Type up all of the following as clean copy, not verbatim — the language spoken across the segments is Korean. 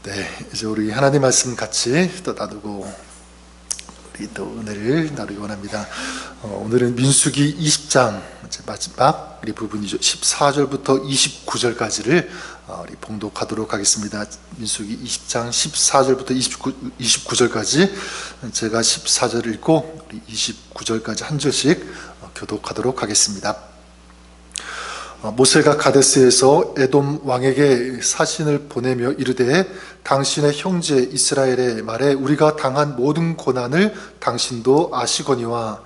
네, 이제 우리 하나님 말씀 같이 또 나누고 우리 또 은혜를 나누기 원합니다. 오늘은 민수기 20장 이제 마지막 우리 부분이죠. 14절부터 29절까지를 우리 봉독하도록 하겠습니다. 민수기 20장 14절부터 29절까지 제가 14절 읽고 우리 29절까지 한 절씩 교독하도록 하겠습니다. 모세가 가데스에서 에돔 왕에게 사신을 보내며 이르되 당신의 형제 이스라엘의 말에 우리가 당한 모든 고난을 당신도 아시거니와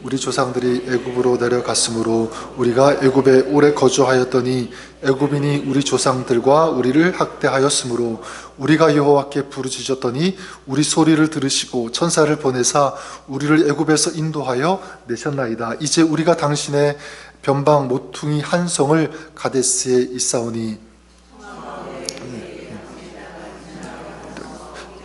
우리 조상들이 애굽으로 내려갔으므로 우리가 애굽에 오래 거주하였더니 애굽인이 우리 조상들과 우리를 학대하였으므로 우리가 여호와께 부르짖었더니 우리 소리를 들으시고 천사를 보내사 우리를 애굽에서 인도하여 내셨나이다. 이제 우리가 당신의 변방 모퉁이 한 성을 가데스에 있사오니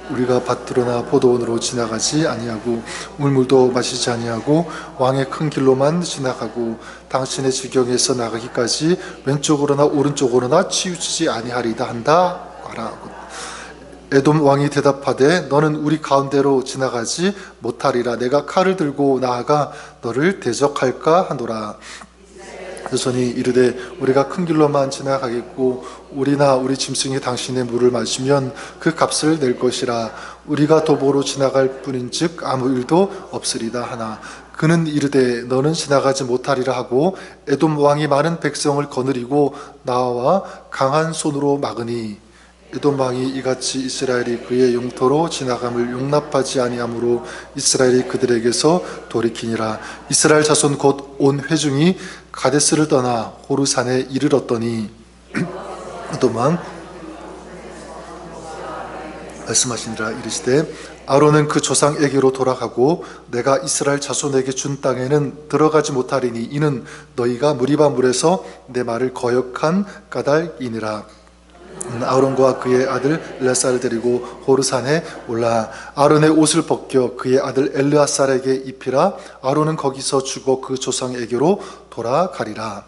우리가 밭으로나 포도원으로 지나가지 아니하고 물물도 마시지 아니하고 왕의 큰 길로만 지나가고 당신의 지경에서 나가기까지 왼쪽으로나 오른쪽으로나 치우치지 아니하리다 한다 하라. 에돔 왕이 대답하되 너는 우리 가운데로 지나가지 못하리라. 내가 칼을 들고 나아가 너를 대적할까 하노라. 자손이 이르되 우리가 큰 길로만 지나가겠고 우리나 우리 짐승이 당신의 물을 마시면 그 값을 낼 것이라. 우리가 도보로 지나갈 뿐인즉 아무 일도 없으리다 하나 그는 이르되 너는 지나가지 못하리라 하고 에돔 왕이 많은 백성을 거느리고 나와 강한 손으로 막으니 에돔 왕이 이같이 이스라엘이 그의 영토로 지나감을 용납하지 아니하므로 이스라엘이 그들에게서 돌이키니라. 이스라엘 자손 곧 온 회중이 가데스를 떠나 호르산에 이르렀더니 에돔 왕 말씀하시니라. 이르시되 아론은 그 조상에게로 돌아가고 내가 이스라엘 자손에게 준 땅에는 들어가지 못하리니 이는 너희가 무리바 물에서 내 말을 거역한 까닭이니라. 아론과 그의 아들 엘르아살을 데리고 호르산에 올라 아론의 옷을 벗겨 그의 아들 엘르아살에게 입히라. 아론은 거기서 죽어 그 조상에게로 돌아가리라.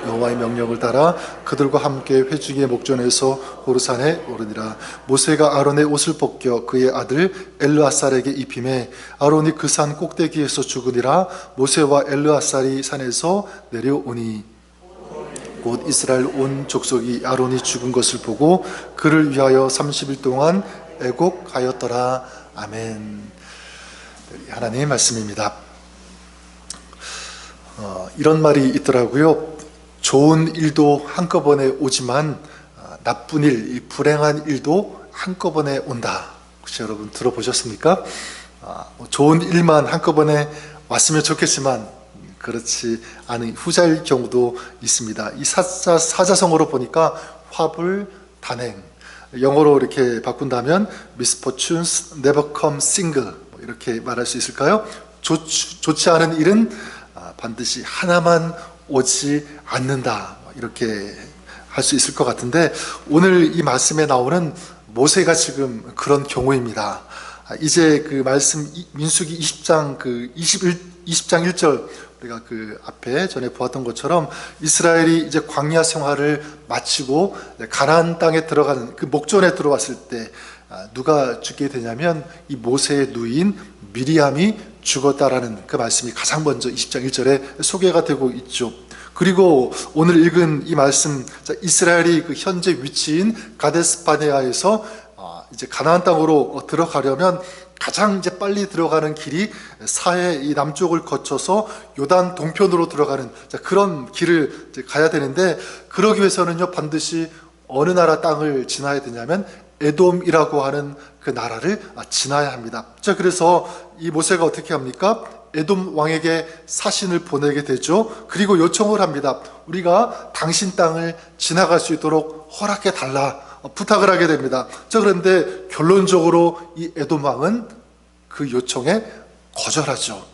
여호와의 명령을 따라 그들과 함께 회중의 목전에서 호르산에 오르니라. 모세가 아론의 옷을 벗겨 그의 아들 엘르아살에게 입히매 아론이 그 산 꼭대기에서 죽으니라. 모세와 엘르아살이 산에서 내려오니 곧 이스라엘 온 족속이 아론이 죽은 것을 보고 그를 위하여 30일 동안 애곡하였더라. 아멘. 하나님의 말씀입니다. 이런 말이 있더라고요. 좋은 일도 한꺼번에 오지만 나쁜 일, 불행한 일도 한꺼번에 온다. 혹시 여러분 들어보셨습니까? 좋은 일만 한꺼번에 왔으면 좋겠지만 그렇지 않은 후자일 경우도 있습니다. 이 사자성어로 보니까 화불, 단행, 영어로 이렇게 바꾼다면 misfortunes never come single 이렇게 말할 수 있을까요? 좋지 않은 일은 반드시 하나만 오지 않는다 이렇게 할 수 있을 것 같은데 오늘 이 말씀에 나오는 모세가 지금 그런 경우입니다. 이제 그 말씀 민수기 20장 20장 1절 우리가 그 앞에 전에 보았던 것처럼 이스라엘이 이제 광야 생활을 마치고 가나안 땅에 들어가는 그 목전에 들어왔을 때 누가 죽게 되냐면 이 모세의 누이인 미리암이 죽었다라는 그 말씀이 가장 먼저 20장 1절에 소개가 되고 있죠. 그리고 오늘 읽은 이 말씀 이스라엘이 그 현재 위치인 가데스 바네아에서 이제 가나안 땅으로 들어가려면 가장 이제 빨리 들어가는 길이 사해 이 남쪽을 거쳐서 요단 동편으로 들어가는 그런 길을 이제 가야 되는데 그러기 위해서는요 반드시 어느 나라 땅을 지나야 되냐면 에돔이라고 하는 그 나라를 지나야 합니다. 자, 그래서 이 모세가 어떻게 합니까? 에돔 왕에게 사신을 보내게 되죠. 그리고 요청을 합니다. 우리가 당신 땅을 지나갈 수 있도록 허락해 달라. 부탁을 하게 됩니다. 자, 그런데 결론적으로 이 에돔 왕은 그 요청에 거절하죠.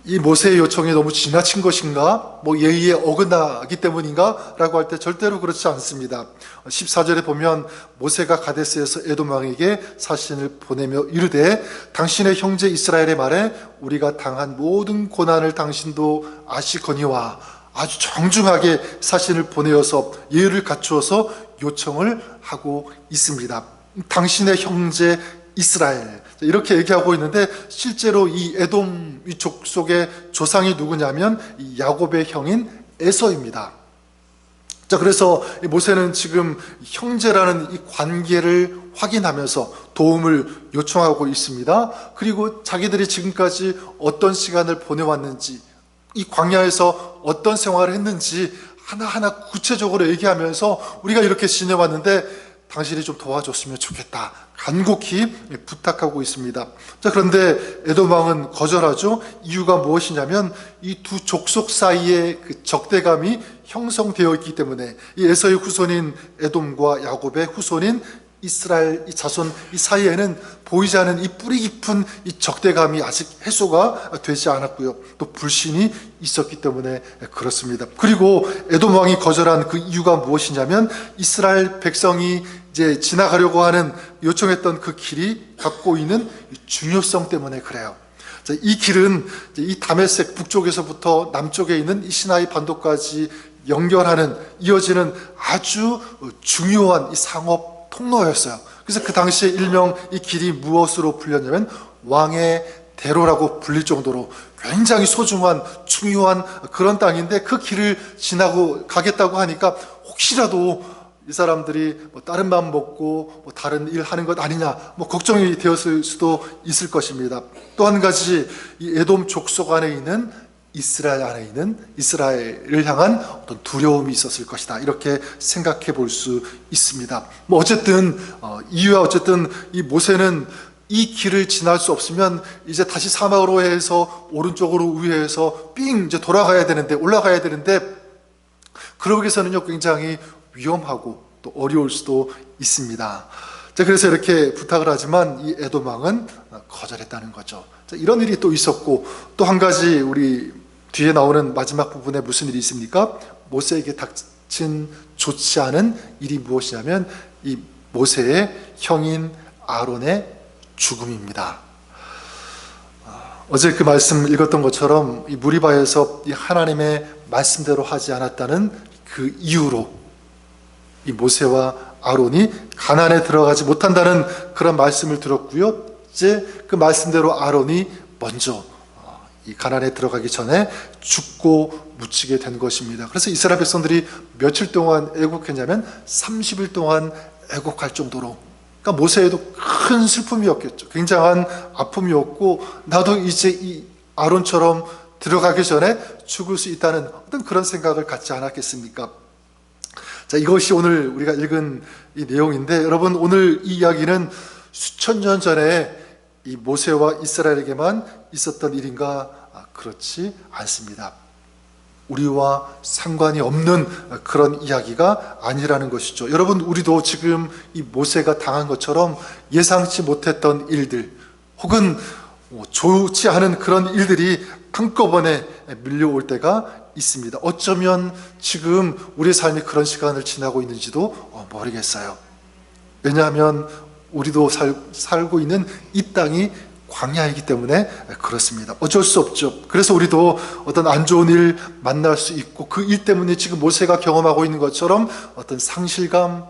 이 모세의 요청이 너무 지나친 것인가? 예의에 어긋나기 때문인가? 라고 할 때 절대로 그렇지 않습니다. 14절에 보면 모세가 가데스에서 에돔 왕에게 사신을 보내며 이르되 당신의 형제 이스라엘의 말에 우리가 당한 모든 고난을 당신도 아시거니와 아주 정중하게 사신을 보내어서 예의를 갖추어서 요청을 하고 있습니다. 당신의 형제 이스라엘, 이렇게 얘기하고 있는데 실제로 이 에돔 이 족속의 조상이 누구냐면 이 야곱의 형인 에서입니다. 자, 그래서 모세는 지금 형제라는 이 관계를 확인하면서 도움을 요청하고 있습니다. 그리고 자기들이 지금까지 어떤 시간을 보내왔는지, 이 광야에서 어떤 생활을 했는지 하나하나 구체적으로 얘기하면서 우리가 이렇게 지내왔는데 당신이 좀 도와줬으면 좋겠다, 간곡히 부탁하고 있습니다. 자, 그런데 에돔 왕은 거절하죠. 이유가 무엇이냐면 이 두 족속 사이에 그 적대감이 형성되어 있기 때문에, 이 에서의 후손인 에돔과 야곱의 후손인 이스라엘 이 자손 이 사이에는 보이지 않은 이 뿌리 깊은 이 적대감이 아직 해소가 되지 않았고요. 또 불신이 있었기 때문에 그렇습니다. 그리고 에돔 왕이 거절한 그 이유가 무엇이냐면 이스라엘 백성이 이제 지나가려고 하는 요청했던 그 길이 갖고 있는 중요성 때문에 그래요. 자, 이 길은 이 다메섹 북쪽에서부터 남쪽에 있는 이 시나이 반도까지 연결하는, 이어지는 아주 중요한 이 상업 통로였어요. 그래서 그 당시에 일명 이 길이 무엇으로 불렸냐면 왕의 대로라고 불릴 정도로 굉장히 소중한 중요한 그런 땅인데, 그 길을 지나고 가겠다고 하니까 혹시라도 이 사람들이 뭐 다른 맘 먹고 뭐 다른 일 하는 것 아니냐, 뭐 걱정이 되었을 수도 있을 것입니다. 또 한 가지, 이 에돔 족속 안에 있는 이스라엘 안에 있는 이스라엘을 향한 어떤 두려움이 있었을 것이다, 이렇게 생각해 볼 수 있습니다. 뭐 어쨌든 이유야 어쨌든 이 모세는 이 길을 지날 수 없으면 이제 다시 사막으로 해서 오른쪽으로 우회해서 삥 이제 돌아가야 되는데, 올라가야 되는데, 그러기 위해서는요 굉장히 위험하고 또 어려울 수도 있습니다. 자, 그래서 이렇게 부탁을 하지만 이 에돔 왕은 거절했다는 거죠. 자, 이런 일이 또 있었고, 또 한 가지 우리 뒤에 나오는 마지막 부분에 무슨 일이 있습니까? 모세에게 닥친 좋지 않은 일이 무엇이냐면 이 모세의 형인 아론의 죽음입니다. 어제 그 말씀 읽었던 것처럼 이 무리바에서 이 하나님의 말씀대로 하지 않았다는 그 이유로 이 모세와 아론이 가나안에 들어가지 못한다는 그런 말씀을 들었고요. 이제 그 말씀대로 아론이 먼저 이 가나안에 들어가기 전에 죽고 묻히게 된 것입니다. 그래서 이스라엘 백성들이 며칠 동안 애국했냐면 30일 동안 애국할 정도로, 그러니까 모세에도 큰 슬픔이었겠죠. 굉장한 아픔이었고, 나도 이제 이 아론처럼 들어가기 전에 죽을 수 있다는 어떤 그런 생각을 갖지 않았겠습니까? 자, 이것이 오늘 우리가 읽은 이 내용인데, 여러분 오늘 이 이야기는 수천 년 전에 이 모세와 이스라엘에게만 있었던 일인가? 그렇지 않습니다. 우리와 상관이 없는 그런 이야기가 아니라는 것이죠. 여러분, 우리도 지금 이 모세가 당한 것처럼 예상치 못했던 일들, 혹은 좋지 않은 그런 일들이 한꺼번에 밀려올 때가 있습니다. 어쩌면 지금 우리의 삶이 그런 시간을 지나고 있는지도 모르겠어요. 왜냐하면 우리도 살고 있는 이 땅이 광야이기 때문에 그렇습니다. 어쩔 수 없죠. 그래서 우리도 어떤 안 좋은 일 만날 수 있고, 그 일 때문에 지금 모세가 경험하고 있는 것처럼 어떤 상실감,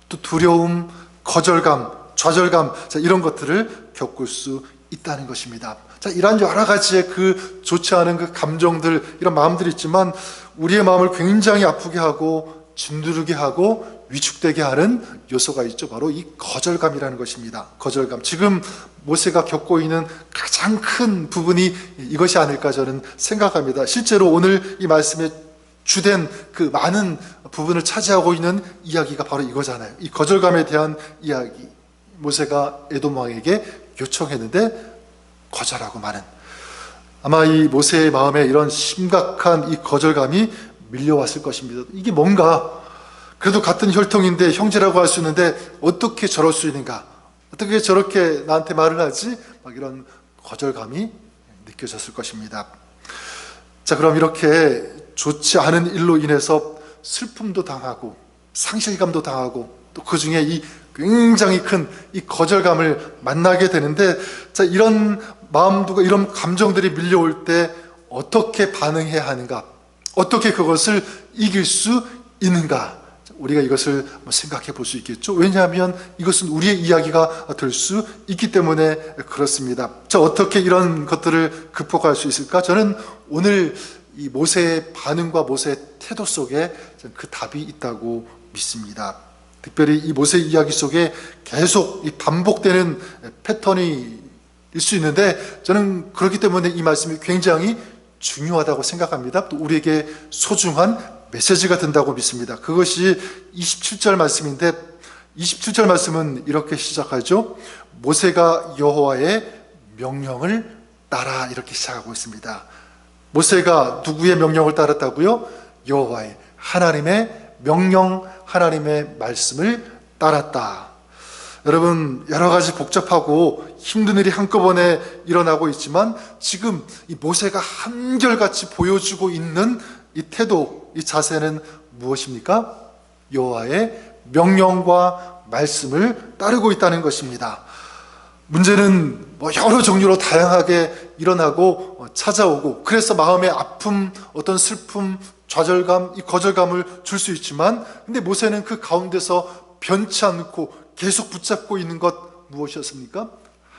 또 두려움, 거절감, 좌절감, 자, 이런 것들을 겪을 수 있다는 것입니다. 자, 이런 여러 가지의 그 좋지 않은 그 감정들, 이런 마음들이 있지만 우리의 마음을 굉장히 아프게 하고 짓누르게 하고 위축되게 하는 요소가 있죠. 바로 이 거절감이라는 것입니다. 거절감. 지금 모세가 겪고 있는 가장 큰 부분이 이것이 아닐까 저는 생각합니다. 실제로 오늘 이 말씀의 주된 그 많은 부분을 차지하고 있는 이야기가 바로 이거잖아요. 이 거절감에 대한 이야기. 모세가 에돔 왕에게 요청했는데 거절하고 마는, 아마 이 모세의 마음에 이런 심각한 이 거절감이 밀려왔을 것입니다. 이게 뭔가, 그래도 같은 혈통인데 형제라고 할 수 있는데 어떻게 저럴 수 있는가, 어떻게 저렇게 나한테 말을 하지, 막 이런 거절감이 느껴졌을 것입니다. 자, 그럼 이렇게 좋지 않은 일로 인해서 슬픔도 당하고 상실감도 당하고 또 그 중에 이 굉장히 큰 이 거절감을 만나게 되는데, 자, 이런 마음과 이런 감정들이 밀려올 때 어떻게 반응해야 하는가? 어떻게 그것을 이길 수 있는가? 우리가 이것을 생각해 볼 수 있겠죠. 왜냐하면 이것은 우리의 이야기가 될 수 있기 때문에 그렇습니다. 자, 어떻게 이런 것들을 극복할 수 있을까? 저는 오늘 이 모세의 반응과 모세의 태도 속에 그 답이 있다고 믿습니다. 특별히 이 모세의 이야기 속에 계속 이 반복되는 패턴이 일 수 있는데, 저는 그렇기 때문에 이 말씀이 굉장히 중요하다고 생각합니다. 또 우리에게 소중한 메시지가 된다고 믿습니다. 그것이 27절 말씀인데, 27절 말씀은 이렇게 시작하죠. 모세가 여호와의 명령을 따라, 이렇게 시작하고 있습니다. 모세가 누구의 명령을 따랐다고요? 여호와의, 하나님의 명령, 하나님의 말씀을 따랐다. 여러분, 여러 가지 복잡하고 힘든 일이 한꺼번에 일어나고 있지만, 지금 이 모세가 한결같이 보여주고 있는 이 태도, 이 자세는 무엇입니까? 여호와의 명령과 말씀을 따르고 있다는 것입니다. 문제는 여러 종류로 다양하게 일어나고 찾아오고, 그래서 마음의 아픔, 어떤 슬픔, 좌절감, 이 거절감을 줄 수 있지만, 근데 모세는 그 가운데서 변치 않고 계속 붙잡고 있는 것 무엇이었습니까?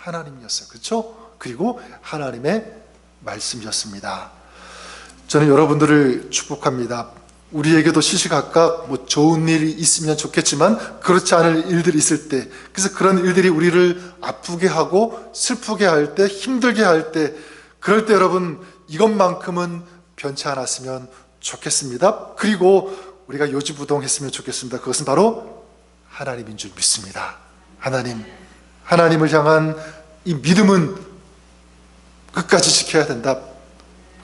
하나님이었어요. 그렇죠? 그리고 하나님의 말씀이었습니다. 저는 여러분들을 축복합니다. 우리에게도 시시각각 좋은 일이 있으면 좋겠지만 그렇지 않을 일들이 있을 때, 그래서 그런 일들이 우리를 아프게 하고 슬프게 할 때, 힘들게 할 때, 그럴 때 여러분, 이것만큼은 변치 않았으면 좋겠습니다. 그리고 우리가 요지부동했으면 좋겠습니다. 그것은 바로 하나님인 줄 믿습니다. 하나님을 향한 이 믿음은 끝까지 지켜야 된다.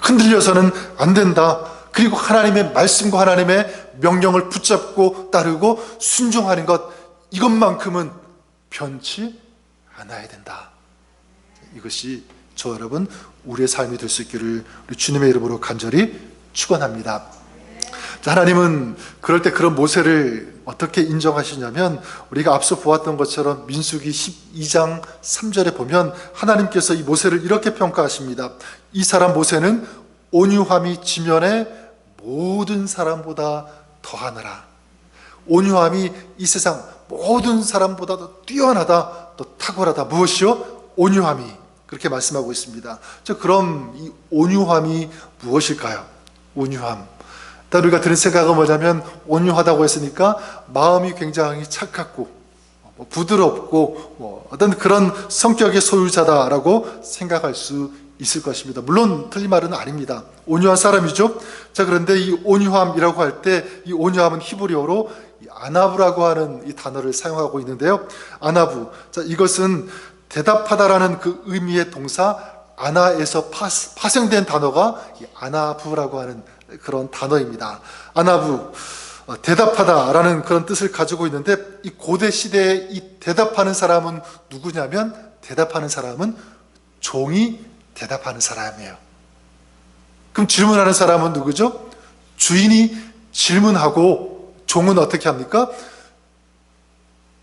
흔들려서는 안 된다. 그리고 하나님의 말씀과 하나님의 명령을 붙잡고 따르고 순종하는 것, 이것만큼은 변치 않아야 된다. 이것이 저 여러분, 우리의 삶이 될 수 있기를 우리 주님의 이름으로 간절히 축원합니다. 하나님은 그럴 때 그런 모세를 어떻게 인정하시냐면, 우리가 앞서 보았던 것처럼 민수기 12장 3절에 보면 하나님께서 이 모세를 이렇게 평가하십니다. 이 사람 모세는 온유함이 지면의 모든 사람보다 더하느라. 온유함이 이 세상 모든 사람보다 더 뛰어나다, 더 탁월하다. 무엇이요? 온유함이. 그렇게 말씀하고 있습니다. 그럼 이 온유함이 무엇일까요? 온유함. 우리가 드는 생각은 뭐냐면, 온유하다고 했으니까 마음이 굉장히 착하고 부드럽고 어떤 그런 성격의 소유자다라고 생각할 수 있을 것입니다. 물론 틀린 말은 아닙니다. 온유한 사람이죠. 자, 그런데 이 온유함이라고 할 때, 이 온유함은 히브리어로 아나부라고 하는 이 단어를 사용하고 있는데요. 아나부. 자, 이것은 대답하다라는 그 의미의 동사 아나에서 파생된 단어가 이 아나부라고 하는 그런 단어입니다. 아나부, 대답하다라는 그런 뜻을 가지고 있는데, 이 고대 시대에 이 대답하는 사람은 누구냐면, 대답하는 사람은 종이 대답하는 사람이에요. 그럼 질문하는 사람은 누구죠? 주인이 질문하고, 종은 어떻게 합니까?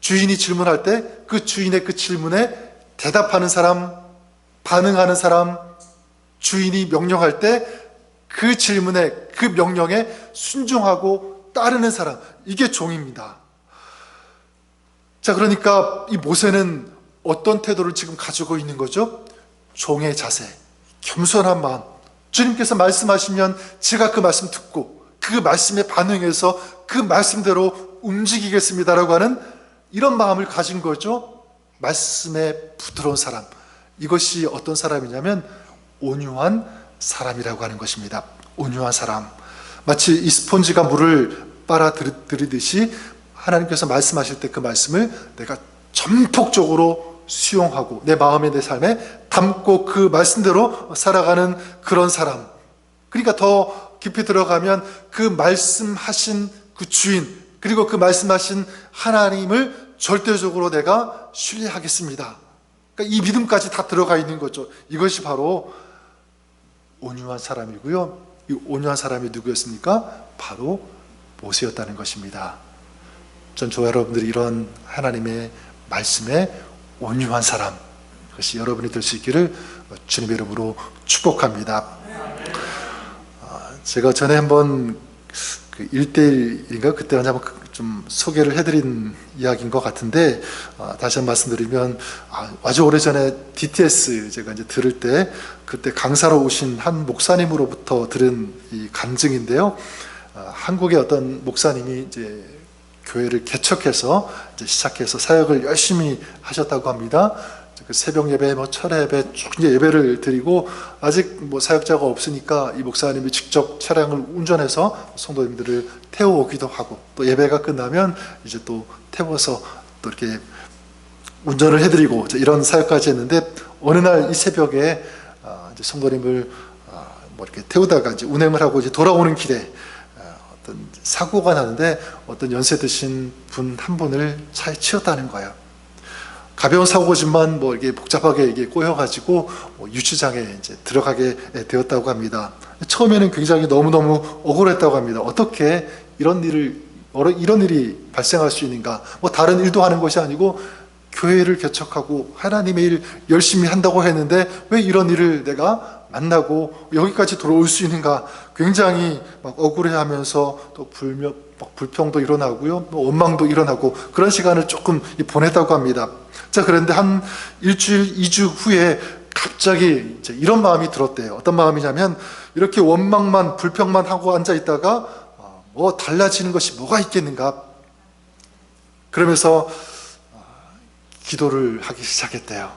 주인이 질문할 때 그 주인의 그 질문에 대답하는 사람, 반응하는 사람, 주인이 명령할 때 그 질문에, 그 명령에 순종하고 따르는 사람, 이게 종입니다. 자, 그러니까 이 모세는 어떤 태도를 지금 가지고 있는 거죠? 종의 자세, 겸손한 마음. 주님께서 말씀하시면 제가 그 말씀 듣고 그 말씀에 반응해서 그 말씀대로 움직이겠습니다라고 하는 이런 마음을 가진 거죠. 말씀에 부드러운 사람. 이것이 어떤 사람이냐면 온유한 사람이라고 하는 것입니다. 온유한 사람. 마치 이 스폰지가 물을 빨아들이듯이 하나님께서 말씀하실 때 그 말씀을 내가 전폭적으로 수용하고 내 마음에, 내 삶에 담고 그 말씀대로 살아가는 그런 사람. 그러니까 더 깊이 들어가면 그 말씀하신 그 주인, 그리고 그 말씀하신 하나님을 절대적으로 내가 신뢰하겠습니다. 그러니까 이 믿음까지 다 들어가 있는 거죠. 이것이 바로 온유한 사람이고요. 이 온유한 사람이 누구였습니까? 바로 모세였다는 것입니다. 전 저와 여러분들이 이런 하나님의 말씀에 온유한 사람, 그것이 여러분이 될 수 있기를 주님의 이름으로 축복합니다. 제가 전에 한번 그 1대1인가 그때 한번 좀 소개를 해드린 이야기인 것 같은데, 다시 한번 말씀드리면, 아주 오래전에 DTS 제가 이제 들을 때 그때 강사로 오신 한 목사님으로부터 들은 이 간증인데요. 한국의 어떤 목사님이 이제 교회를 개척해서 이제 시작해서 사역을 열심히 하셨다고 합니다. 그 새벽 예배, 철야 예배 쭉 이제 예배를 드리고, 아직 사역자가 없으니까 이 목사님이 직접 차량을 운전해서 성도님들을 태워오기도 하고, 또 예배가 끝나면 이제 또 태워서 또 이렇게 운전을 해드리고 이런 사역까지 했는데, 어느 날 이 새벽에 이제 성도님을 이렇게 태우다가 이제 운행을 하고 이제 돌아오는 길에 어떤 사고가 나는데, 어떤 연세 드신 분 한 분을 차에 치였다는 거예요. 가벼운 사고지만 이게 복잡하게 이게 꼬여가지고 유치장에 이제 들어가게 되었다고 합니다. 처음에는 굉장히 너무너무 억울했다고 합니다. 어떻게 이런 일이 발생할 수 있는가? 다른 일도 하는 것이 아니고 교회를 개척하고 하나님의 일 열심히 한다고 했는데 왜 이런 일을 내가 만나고 여기까지 돌아올 수 있는가? 굉장히 억울해하면서 또 불평도 일어나고요, 원망도 일어나고 그런 시간을 조금 보냈다고 합니다. 자, 그런데 한 일주일, 2주 후에 갑자기 이제 이런 마음이 들었대요. 어떤 마음이냐면, 이렇게 원망만, 불평만 하고 앉아 있다가 달라지는 것이 뭐가 있겠는가? 그러면서 기도를 하기 시작했대요.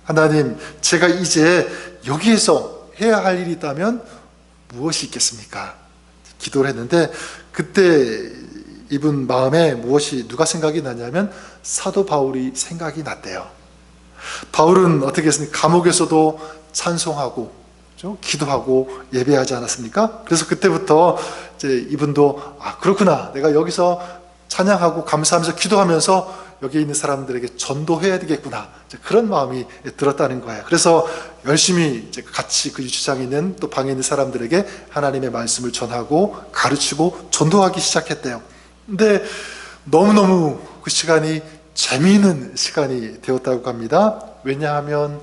하나님, 제가 이제 여기에서 해야 할 일이 있다면 무엇이 있겠습니까? 기도를 했는데, 그때 이분 마음에 누가 생각이 나냐면 사도 바울이 생각이 났대요. 바울은 어떻게 했습니까? 감옥에서도 찬송하고 기도하고 예배하지 않았습니까? 그래서 그때부터 이제 이분도 그렇구나, 내가 여기서 찬양하고 감사하면서 기도하면서 여기 있는 사람들에게 전도해야 되겠구나, 그런 마음이 들었다는 거예요. 그래서 열심히 이제 같이 그 유치장에 있는 또 방에 있는 사람들에게 하나님의 말씀을 전하고 가르치고 전도하기 시작했대요. 근데 너무너무 그 시간이 재미있는 시간이 되었다고 합니다. 왜냐하면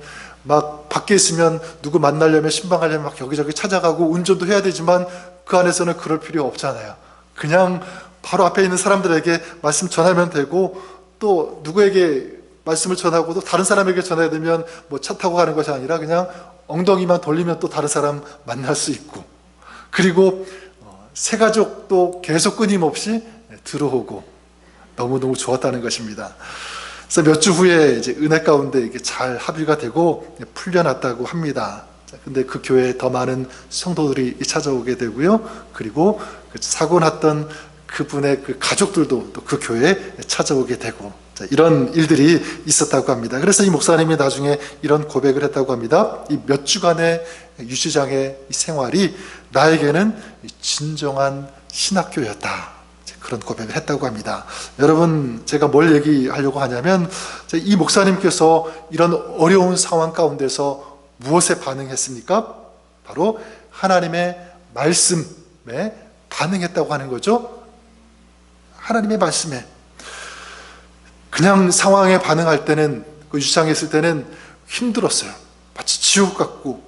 밖에 있으면 누구 만나려면, 신방하려면 여기저기 찾아가고 운전도 해야 되지만 그 안에서는 그럴 필요 없잖아요. 그냥 바로 앞에 있는 사람들에게 말씀 전하면 되고, 또 누구에게 말씀을 전하고도 다른 사람에게 전해야 되면 차 타고 가는 것이 아니라 그냥 엉덩이만 돌리면 또 다른 사람 만날 수 있고, 그리고 새 가족도 계속 끊임없이 들어오고 너무너무 좋았다는 것입니다. 그래서 몇 주 후에 이제 은혜 가운데 이게 잘 합의가 되고 풀려났다고 합니다. 근데 그 교회에 더 많은 성도들이 찾아오게 되고요. 그리고 사고 났던 그분의 그 가족들도 또 그 교회에 찾아오게 되고, 이런 일들이 있었다고 합니다. 그래서 이 목사님이 나중에 이런 고백을 했다고 합니다. 이 몇 주간의 유치장의 생활이 나에게는 진정한 신학교였다, 그런 고백을 했다고 합니다. 여러분, 제가 뭘 얘기하려고 하냐면, 이 목사님께서 이런 어려운 상황 가운데서 무엇에 반응했습니까? 바로 하나님의 말씀에 반응했다고 하는 거죠. 하나님의 말씀에. 그냥 상황에 반응할 때는, 그 유치장에 있을 때는 힘들었어요. 마치 지옥 같고.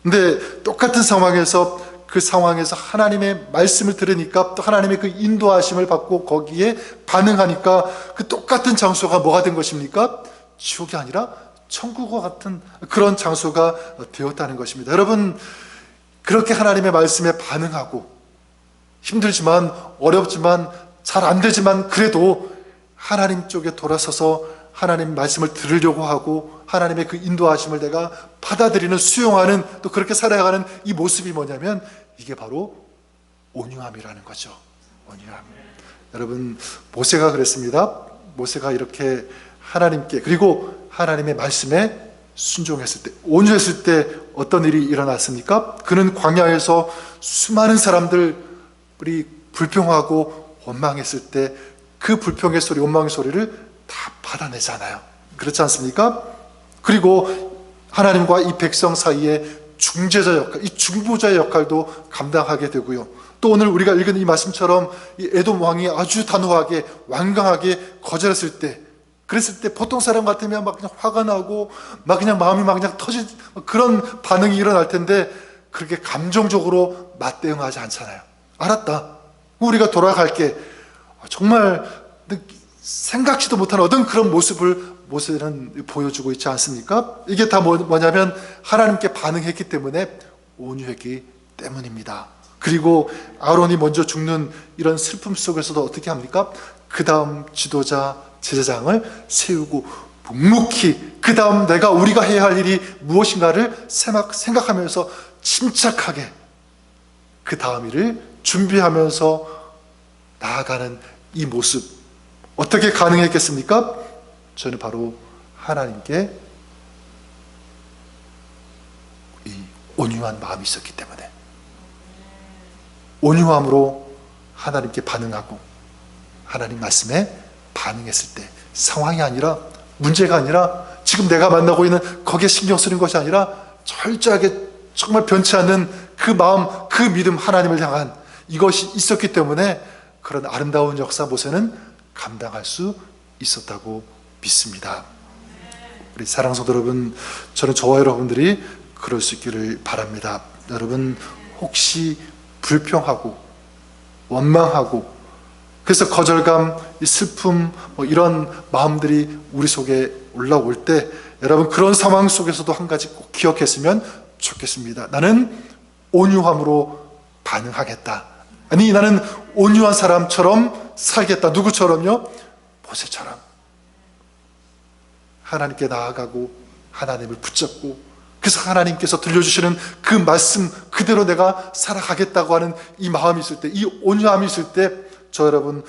근데 똑같은 상황에서, 그 상황에서 하나님의 말씀을 들으니까, 또 하나님의 그 인도하심을 받고 거기에 반응하니까 그 똑같은 장소가 뭐가 된 것입니까? 지옥이 아니라 천국과 같은 그런 장소가 되었다는 것입니다. 여러분, 그렇게 하나님의 말씀에 반응하고 힘들지만, 어렵지만, 잘 안 되지만 그래도 하나님 쪽에 돌아서서 하나님 말씀을 들으려고 하고 하나님의 그 인도하심을 내가 받아들이는, 수용하는, 또 그렇게 살아가는 이 모습이 뭐냐면, 이게 바로 온유함이라는 거죠. 온유함. 여러분, 모세가 그랬습니다. 모세가 이렇게 하나님께, 그리고 하나님의 말씀에 순종했을 때, 온유했을 때 어떤 일이 일어났습니까? 그는 광야에서 수많은 사람들이 불평하고 원망했을 때 그 불평의 소리, 원망의 소리를 다 받아내잖아요. 그렇지 않습니까? 그리고 하나님과 이 백성 사이에 중재자 역할, 이 중보자의 역할도 감당하게 되고요. 또 오늘 우리가 읽은 이 말씀처럼 이 에돔 왕이 아주 단호하게, 완강하게 거절했을 때, 그랬을 때 보통 사람 같으면 막 그냥 화가 나고 막 그냥 마음이 막 그냥 터질 그런 반응이 일어날 텐데, 그렇게 감정적으로 맞대응하지 않잖아요. 알았다, 우리가 돌아갈게. 정말 생각지도 못한 어떤 그런 모습을 모세는 보여주고 있지 않습니까? 이게 다 뭐냐면 하나님께 반응했기 때문에, 온유했기 때문입니다. 그리고 아론이 먼저 죽는 이런 슬픔 속에서도 어떻게 합니까? 그 다음 지도자 제사장을 세우고 묵묵히 그 다음 우리가 해야 할 일이 무엇인가를 생각하면서 침착하게 그 다음 일을 준비하면서 나아가는 이 모습, 어떻게 가능했겠습니까? 저는 바로 하나님께 이 온유한 마음이 있었기 때문에, 온유함으로 하나님께 반응하고 하나님 말씀에 반응했을 때, 상황이 아니라, 문제가 아니라, 지금 내가 만나고 있는 거기에 신경 쓰는 것이 아니라 철저하게 정말 변치 않는 그 마음, 그 믿음, 하나님을 향한 이것이 있었기 때문에 그런 아름다운 역사 모세는 감당할 수 있었다고 믿습니다. 우리 사랑하는 성도 여러분, 저는 저와 여러분들이 그럴 수 있기를 바랍니다. 여러분, 혹시 불평하고 원망하고 그래서 거절감, 슬픔, 이런 마음들이 우리 속에 올라올 때, 여러분 그런 상황 속에서도 한 가지 꼭 기억했으면 좋겠습니다. 나는 온유함으로 반응하겠다. 아니, 나는 온유한 사람처럼 살겠다. 누구처럼요? 모세처럼 하나님께 나아가고 하나님을 붙잡고, 그래서 하나님께서 들려주시는 그 말씀 그대로 내가 살아가겠다고 하는 이 마음이 있을 때, 이 온유함이 있을 때, 저 여러분,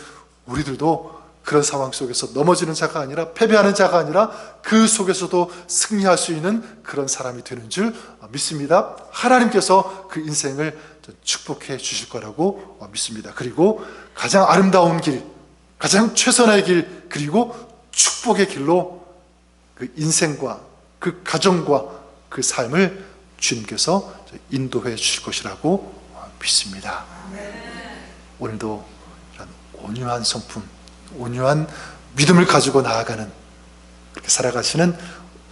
우리들도 그런 상황 속에서 넘어지는 자가 아니라, 패배하는 자가 아니라 그 속에서도 승리할 수 있는 그런 사람이 되는 줄 믿습니다. 하나님께서 그 인생을 축복해 주실 거라고 믿습니다. 그리고 가장 아름다운 길, 가장 최선의 길, 그리고 축복의 길로 그 인생과 그 가정과 그 삶을 주님께서 인도해 주실 것이라고 믿습니다. 오늘도 이런 온유한 성품, 온유한 믿음을 가지고 나아가는, 그렇게 살아가시는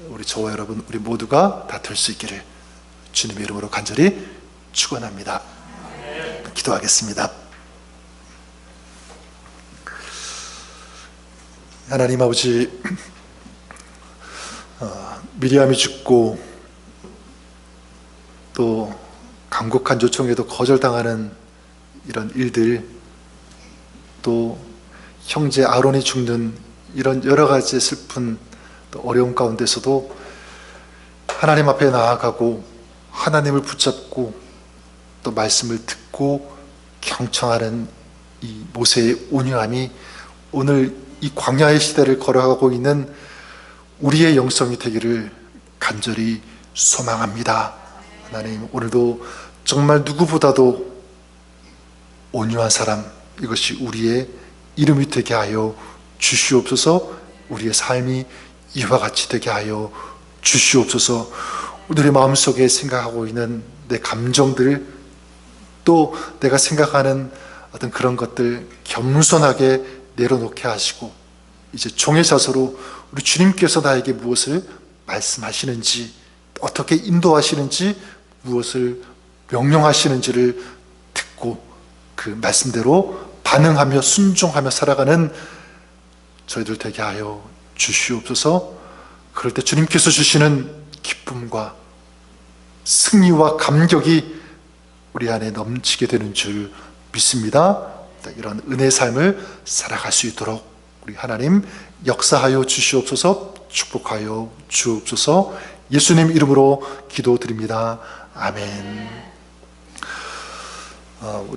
우리 저와 여러분, 우리 모두가 다 될 수 있기를 주님의 이름으로 간절히 축원합니다. 기도하겠습니다. 하나님 아버지, 미리암이 죽고 또 간곡한 요청에도 거절당하는 이런 일들, 또 형제 아론이 죽는 이런 여러 가지 슬픈 또 어려움 가운데서도 하나님 앞에 나아가고 하나님을 붙잡고 또 말씀을 듣고 경청하는 이 모세의 온유함이 오늘 이 광야의 시대를 걸어가고 있는 우리의 영성이 되기를 간절히 소망합니다. 하나님, 오늘도 정말 누구보다도 온유한 사람, 이것이 우리의 이름이 되게 하여 주시옵소서. 우리의 삶이 이와 같이 되게 하여 주시옵소서. 우리의 마음속에 생각하고 있는 내 감정들, 또 내가 생각하는 어떤 그런 것들 겸손하게 내려놓게 하시고, 이제 종의 자세로 우리 주님께서 나에게 무엇을 말씀하시는지, 어떻게 인도하시는지, 무엇을 명령하시는지를 듣고 그 말씀대로 반응하며 순종하며 살아가는 저희들 되게 하여 주시옵소서. 그럴 때 주님께서 주시는 기쁨과 승리와 감격이 우리 안에 넘치게 되는 줄 믿습니다. 이런 은혜의 삶을 살아갈 수 있도록 우리 하나님 역사하여 주시옵소서. 축복하여 주옵소서. 예수님 이름으로 기도드립니다. 아멘.